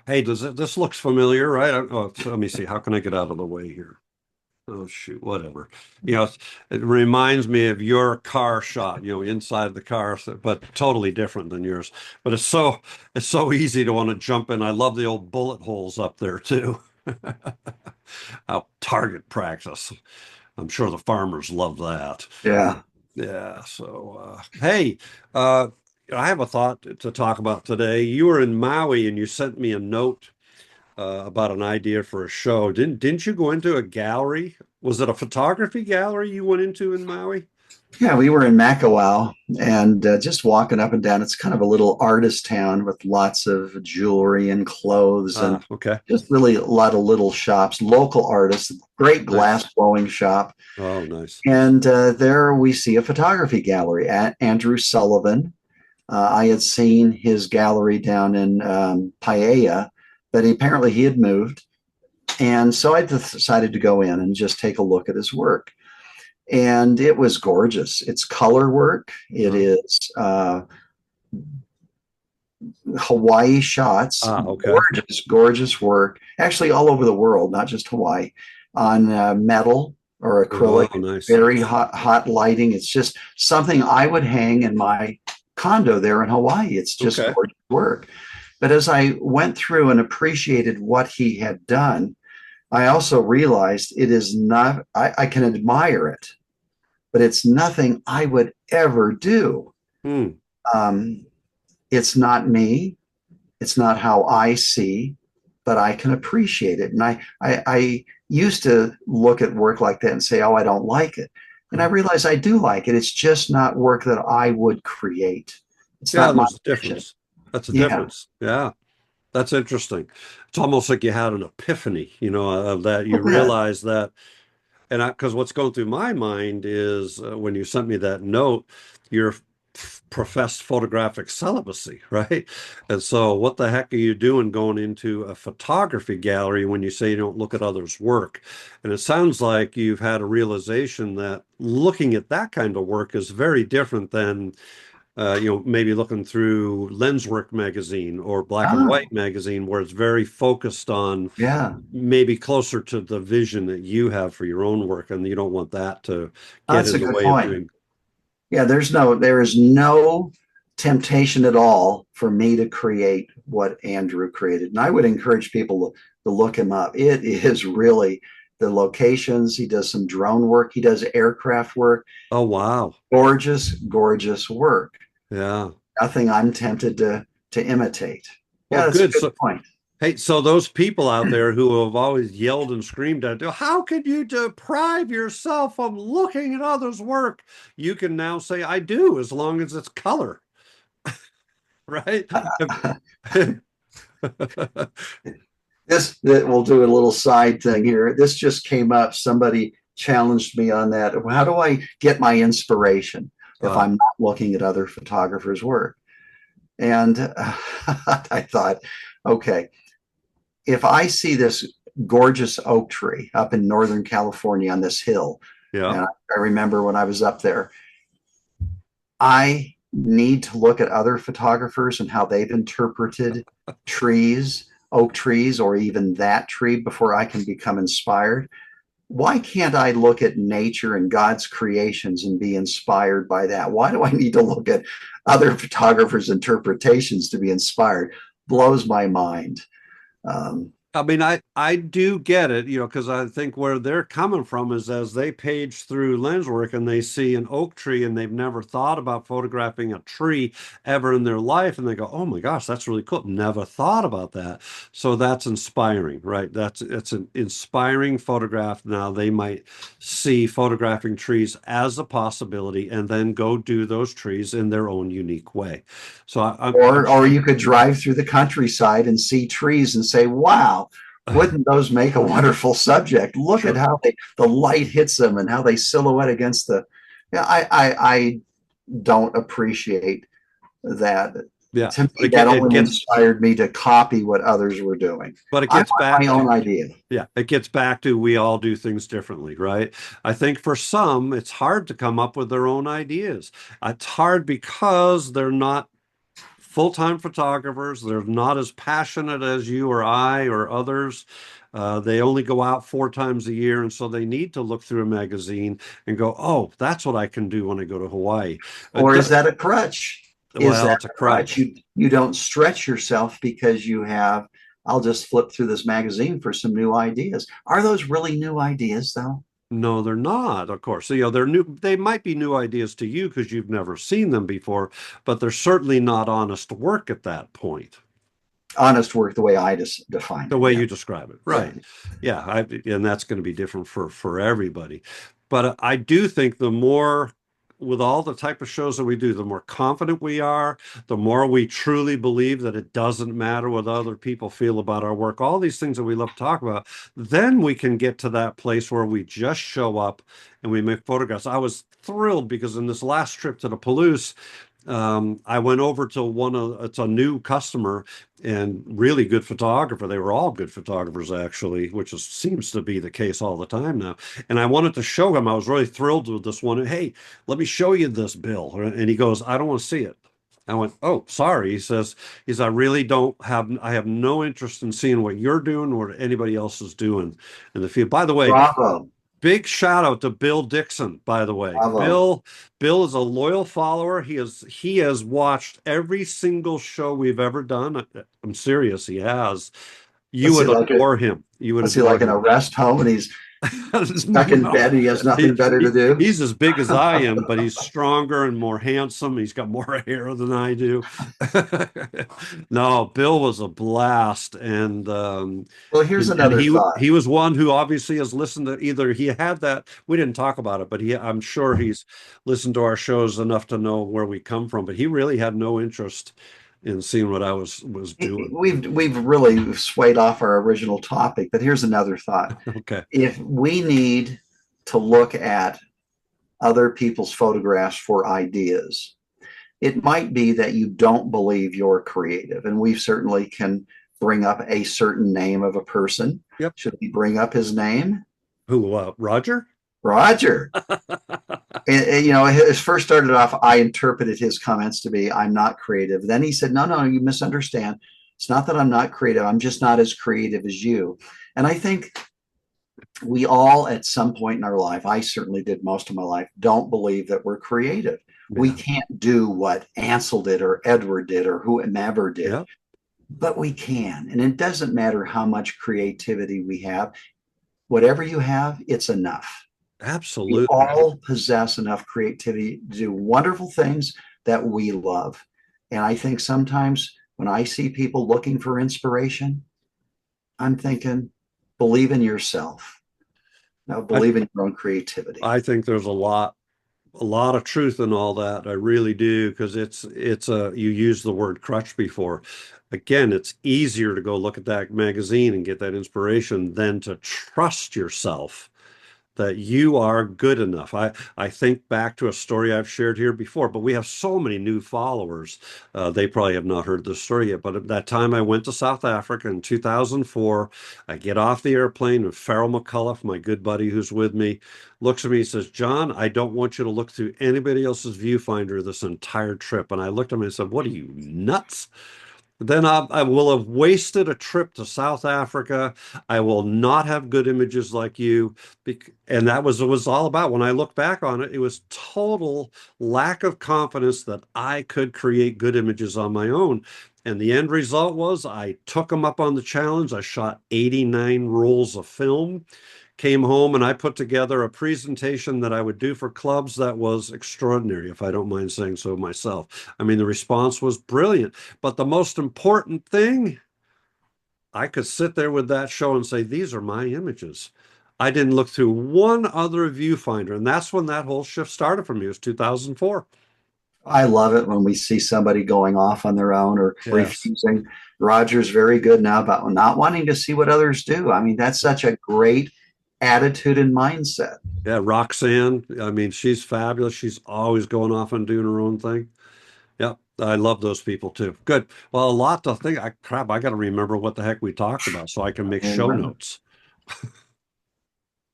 Hey, this looks familiar, right? Oh, so let me see. How can I get out of the way here? Oh, shoot, whatever. It reminds me of your car shot, inside the car, but totally different than yours. But it's so easy to want to jump in. I love the old bullet holes up there too. Out target practice. I'm sure the farmers love that. Yeah. Yeah. So, hey, uh, I have a thought to talk about today. You were in Maui and you sent me a note about an idea for a show. Didn't you go into a gallery? Was it a photography gallery you went into in Maui? Yeah, we were in Makawao and just walking up and down. It's kind of a little artist town with lots of jewelry and clothes and Ah, okay. just really a lot of little shops, local artists, great glass Nice. blowing shop. Oh, nice. And there we see a photography gallery at Andrew Sullivan. I had seen his gallery down in Paella, but apparently he had moved. And so I decided to go in and just take a look at his work. And it was gorgeous. It's color work. It Uh, is Hawaii shots, okay. gorgeous, gorgeous work. Actually, all over the world, not just Hawaii, on metal or acrylic. Oh, nice. Very hot, hot lighting. It's just something I would hang in my condo there in Hawaii. It's just Okay. gorgeous work. But as I went through and appreciated what he had done, I also realized it is not, I can admire it, but it's nothing I would ever do. Hmm. Um, it's not me. It's not how I see, but I can appreciate it. And I used to look at work like that and say, oh, I don't like it. And I realize I do like it. It's just not work that I would create. It's Yeah, not my there's a vision. difference. That's a Yeah. difference. Yeah. That's interesting. It's almost like you had an epiphany, of that. A You bit. realize that. And because what's going through my mind is when you sent me that note, your professed photographic celibacy, right? And so, what the heck are you doing going into a photography gallery when you say you don't look at others' work? And it sounds like you've had a realization that looking at that kind of work is very different than maybe looking through Lenswork magazine or Black and Oh, White magazine, where it's very focused on yeah. maybe closer to the vision that you have for your own work, and you don't want that to get That's in a the good way of point. doing. Yeah, there is no temptation at all for me to create what Andrew created. And I would encourage people to look him up. It is really the locations. He does some drone work, he does aircraft work. Oh, wow. Gorgeous, gorgeous work. Yeah. Nothing I'm tempted to imitate. Well, Yeah, that's a good. good So, point. hey, so those people out there who have always yelled and screamed at you, how can you deprive yourself from looking at others' work? You can now say, I do, as long as it's color, right? This that we'll do a little side thing here. This just came up. Somebody challenged me on that. How do I get my inspiration if Uh, I'm not looking at other photographers' work? And I thought, okay, if I see this gorgeous oak tree up in Northern California on this hill, yeah. and I remember when I was up there, I need to look at other photographers and how they've interpreted trees, oak trees, or even that tree before I can become inspired. Why can't I look at nature and God's creations and be inspired by that? Why do I need to look at other photographers' interpretations to be inspired? Blows my mind. Um, I mean, I do get it, because I think where they're coming from is as they page through lens work and they see an oak tree and they've never thought about photographing a tree ever in their life, and they go, "Oh my gosh, that's really cool. Never thought about that." So that's inspiring, right? It's an inspiring photograph. Now they might see photographing trees as a possibility and then go do those trees in their own unique way. So I'm or you could drive through the countryside and see trees and say, "Wow, wouldn't those make a wonderful subject? Look at sure. how the light hits them and how they silhouette against the." Yeah, I don't appreciate that. Yeah, To but me, that it only gets inspired me to copy what others were doing. But it I gets want my back to, own idea. yeah, it gets back to we all do things differently, right? I think for some, it's hard to come up with their own ideas. It's hard because they're not full-time photographers. They're not as passionate as you or I or others. They only go out 4 times a year, and so they need to look through a magazine and go, "Oh, that's what I can do when I go to Hawaii." Or is that a crutch? Is Well, that it's a a crutch? crutch. You don't stretch yourself because you have, I'll just flip through this magazine for some new ideas. Are those really new ideas though? No, they're not, of course. So, they're new. They might be new ideas to you because you've never seen them before, but they're certainly not honest work at that point. Honest work, the way I define The it. way Yeah. you describe it, Yeah. right? Yeah, and that's going to be different for everybody. But I do think the more, with all the type of shows that we do, the more confident we are, the more we truly believe that it doesn't matter what other people feel about our work, all these things that we love to talk about, then we can get to that place where we just show up and we make photographs. I was thrilled because in this last trip to the Palouse, I went over to it's a new customer and really good photographer. They were all good photographers actually, which seems to be the case all the time now. And I wanted to show him, I was really thrilled with this one. Hey, let me show you this, Bill. And he goes, I don't want to see it. I went, oh, sorry. He says, I have no interest in seeing what you're doing or what anybody else is doing in the field. By the way, Bravo. big shout out to Bill Dixon, by the way. Bravo. Bill is a loyal follower. He has watched every single show we've ever done. I'm serious, he has. You What's he would like a adore him. You would what's he adore like in a him. rest home and he's stuck in No, bed and he has nothing better to do? he's as big as I am, but he's stronger and more handsome. He's got more hair than I do. No, Bill was a blast, Well, here's and another thought. he was one who obviously has listened to either he had that we didn't talk about it, but I'm sure he's listened to our shows enough to know where we come from. But he really had no interest in seeing what I was doing. We've really swayed off our original topic, but here's another thought. Okay. If we need to look at other people's photographs for ideas, it might be that you don't believe you're creative. And we certainly can bring up a certain name of a person. Yep. Should we bring up his name? Who, Roger? Roger. And, you know, his first started off, I interpreted his comments to be, I'm not creative. Then he said, no, you misunderstand. It's not that I'm not creative. I'm just not as creative as you. And I think we all, at some point in our life, I certainly did most of my life, don't believe that we're creative. We Yeah. can't do what Ansel did or Edward did or whomever did, Yeah. but we can. And it doesn't matter how much creativity we have. Whatever you have, it's enough. We Absolutely. all possess enough creativity to do wonderful things that we love. And I think sometimes when I see people looking for inspiration, I'm thinking, believe in yourself. Now, I believe in your own creativity. I think there's a lot of truth in all that. I really do, because it's a you used the word crutch before. Again, it's easier to go look at that magazine and get that inspiration than to trust yourself that you are good enough. I think back to a story I've shared here before, but we have so many new followers. They probably have not heard this story yet, but at that time I went to South Africa in 2004. I get off the airplane and Farrell McCullough, my good buddy who's with me, looks at me and says, John, I don't want you to look through anybody else's viewfinder this entire trip. And I looked at him and said, what are you, nuts? Then I will have wasted a trip to South Africa. I will not have good images like you. And that was it was all about. When I look back on it, it was total lack of confidence that I could create good images on my own. And the end result was I took them up on the challenge. I shot 89 rolls of film, came home, and I put together a presentation that I would do for clubs that was extraordinary, if I don't mind saying so myself. I mean, the response was brilliant. But the most important thing, I could sit there with that show and say, these are my images. I didn't look through one other viewfinder. And that's when that whole shift started for me. It was 2004. I love it when we see somebody going off on their own or Yes. refusing. Roger's very good now about not wanting to see what others do. I mean, that's such a great attitude and mindset. Yeah. Roxanne, I mean, she's fabulous. She's always going off and doing her own thing. Yeah, I love those people too. Good. Well, a lot to think. I got to remember what the heck we talked about so I can make show Amen. notes.